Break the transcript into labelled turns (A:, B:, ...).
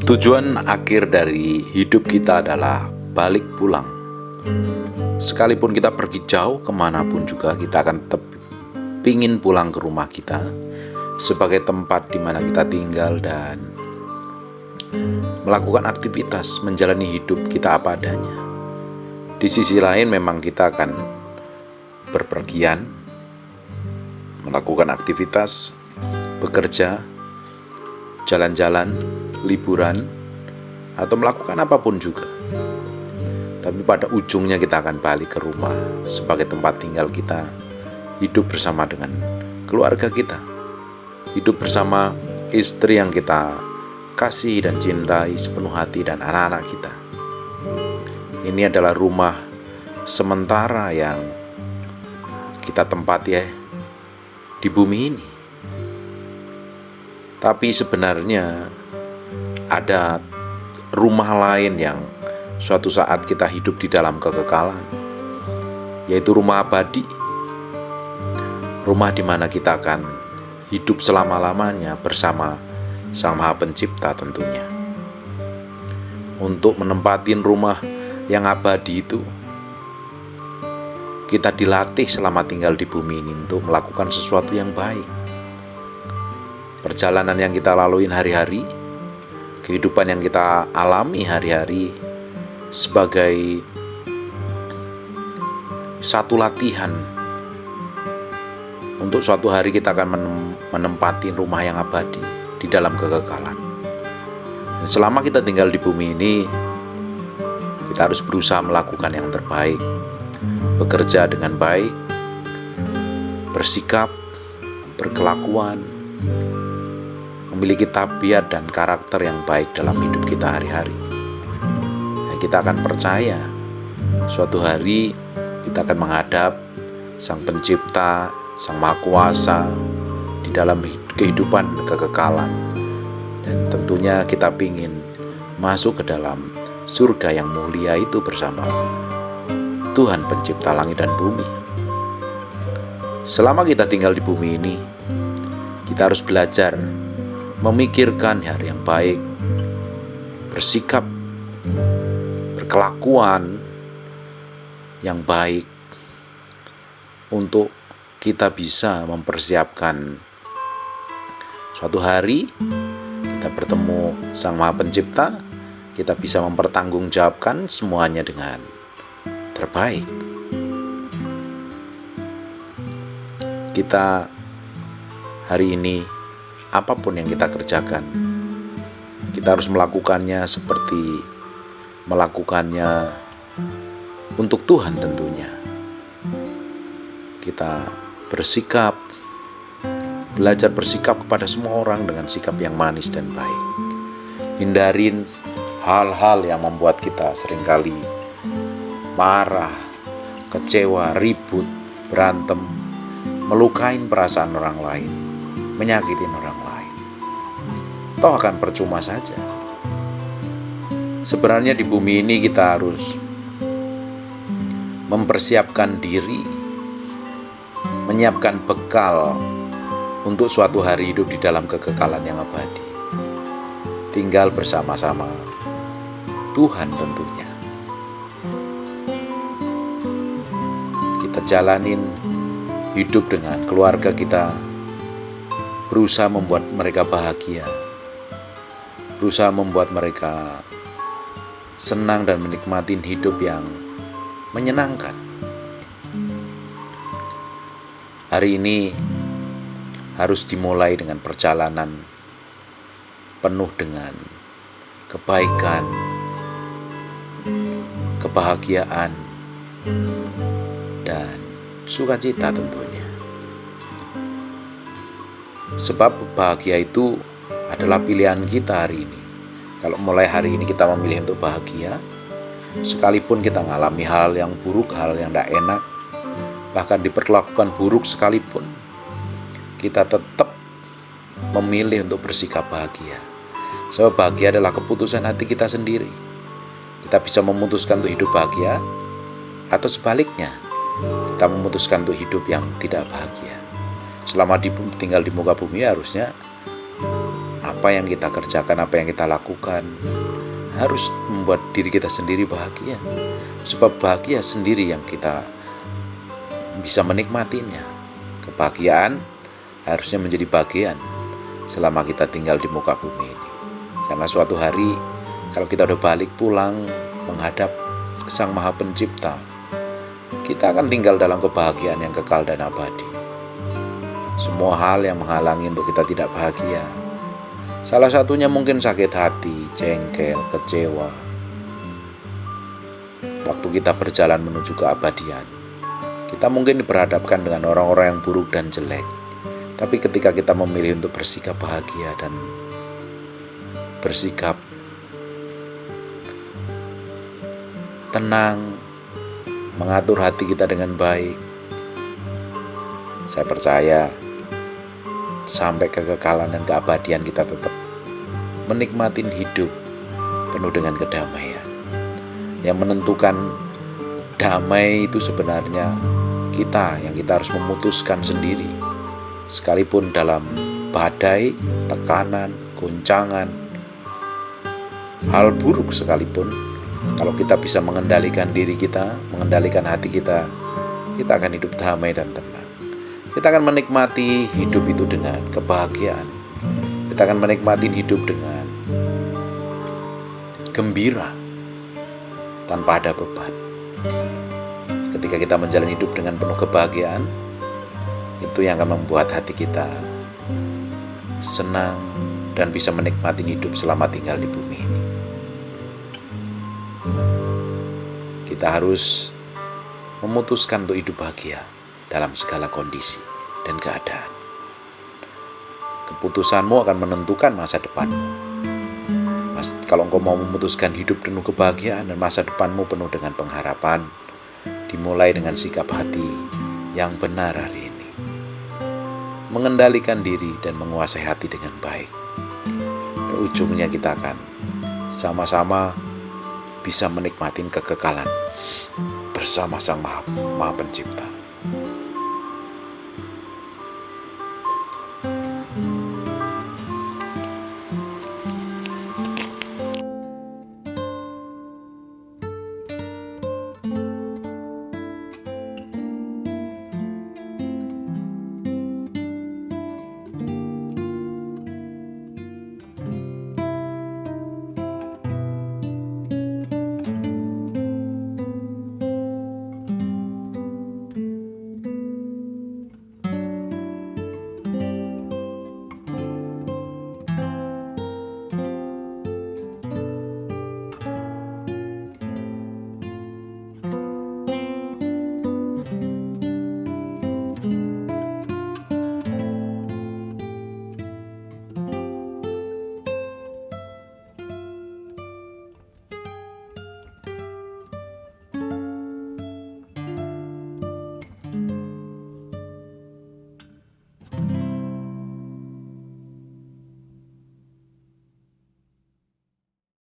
A: Tujuan akhir dari hidup kita adalah balik pulang. Sekalipun kita pergi jauh kemanapun juga, kita akan tetap pingin pulang ke rumah kita sebagai tempat di mana kita tinggal dan melakukan aktivitas, menjalani hidup kita apa adanya. Di sisi lain memang kita akan berpergian, melakukan aktivitas, bekerja, jalan-jalan, liburan, atau melakukan apapun juga. Tapi pada ujungnya kita akan balik ke rumah sebagai tempat tinggal kita, hidup bersama dengan keluarga kita, hidup bersama istri yang kita kasih dan cintai sepenuh hati dan anak-anak kita. Ini adalah rumah sementara yang kita tempati di bumi ini. Tapi sebenarnya ada rumah lain yang suatu saat kita hidup di dalam kekekalan, yaitu rumah abadi. Rumah di mana kita akan hidup selama-lamanya bersama Sang Maha Pencipta tentunya. Untuk menempatin rumah yang abadi itu, kita dilatih selama tinggal di bumi ini untuk melakukan sesuatu yang baik. Perjalanan yang kita laluin hari-hari, kehidupan yang kita alami hari-hari sebagai satu latihan untuk suatu hari kita akan menempati rumah yang abadi di dalam kekekalan. Dan selama kita tinggal di bumi ini, kita harus berusaha melakukan yang terbaik, bekerja dengan baik, bersikap, berkelakuan, memiliki tabiat dan karakter yang baik dalam hidup kita hari-hari. Kita akan percaya suatu hari kita akan menghadap Sang Pencipta, Sang Maha Kuasa di dalam kehidupan kekekalan. Dan tentunya kita ingin masuk ke dalam surga yang mulia itu bersama Tuhan Pencipta langit dan bumi. Selama kita tinggal di bumi ini, kita harus belajar memikirkan hal yang baik, bersikap, berkelakuan yang baik untuk kita bisa mempersiapkan suatu hari kita bertemu Sang Maha Pencipta, kita bisa mempertanggungjawabkan semuanya dengan terbaik. Kita hari ini, apapun yang kita kerjakan, kita harus melakukannya seperti melakukannya untuk Tuhan tentunya. Kita bersikap, belajar bersikap kepada semua orang dengan sikap yang manis dan baik. Hindarin hal-hal yang membuat kita seringkali marah, kecewa, ribut, berantem, melukain perasaan orang lain, menyakitin orang lain. Toh akan percuma saja. Sebenarnya di bumi ini kita harus mempersiapkan diri, menyiapkan bekal untuk suatu hari hidup di dalam kekekalan yang abadi. Tinggal bersama-sama Tuhan tentunya. Kita jalanin hidup dengan keluarga kita, berusaha membuat mereka bahagia, berusaha membuat mereka senang dan menikmati hidup yang menyenangkan. Hari ini harus dimulai dengan perjalanan penuh dengan kebaikan, kebahagiaan, dan sukacita tentunya. Sebab bahagia itu adalah pilihan kita hari ini. Kalau mulai hari ini kita memilih untuk bahagia, sekalipun kita mengalami hal yang buruk, hal yang tidak enak, bahkan diperlakukan buruk sekalipun, kita tetap memilih untuk bersikap bahagia. Sebab bahagia adalah keputusan hati kita sendiri. Kita bisa memutuskan untuk hidup bahagia, atau sebaliknya, kita memutuskan untuk hidup yang tidak bahagia. Selama tinggal di muka bumi harusnya apa yang kita kerjakan, apa yang kita lakukan harus membuat diri kita sendiri bahagia. Sebab bahagia sendiri yang kita bisa menikmatinya. Kebahagiaan harusnya menjadi bagian selama kita tinggal di muka bumi ini. Karena suatu hari kalau kita udah balik pulang menghadap Sang Maha Pencipta, kita akan tinggal dalam kebahagiaan yang kekal dan abadi. Semua hal yang menghalangi untuk kita tidak bahagia, salah satunya mungkin sakit hati, jengkel, kecewa. Waktu kita berjalan menuju keabadian, kita mungkin diperhadapkan dengan orang-orang yang buruk dan jelek. Tapi ketika kita memilih untuk bersikap bahagia dan bersikap tenang, mengatur hati kita dengan baik, saya percaya sampai kekekalan dan keabadian kita tetap menikmati hidup penuh dengan kedamaian. Yang menentukan damai itu sebenarnya kita, yang kita harus memutuskan sendiri. Sekalipun dalam badai, tekanan, goncangan, hal buruk sekalipun, kalau kita bisa mengendalikan diri kita, mengendalikan hati kita, kita akan hidup damai dan tenang. Kita akan menikmati hidup itu dengan kebahagiaan. Kita akan menikmati hidup dengan gembira, tanpa ada beban. Ketika kita menjalani hidup dengan penuh kebahagiaan, itu yang akan membuat hati kita senang dan bisa menikmati hidup selama tinggal di bumi ini. Kita harus memutuskan untuk hidup bahagia dalam segala kondisi dan keadaan. Keputusanmu akan menentukan masa depanmu. Kalau engkau mau memutuskan hidup penuh kebahagiaan dan masa depanmu penuh dengan pengharapan, dimulai dengan sikap hati yang benar hari ini. Mengendalikan diri dan menguasai hati dengan baik. Dan ujungnya kita akan sama-sama bisa menikmati kekekalan bersama Sang Maha Pencipta.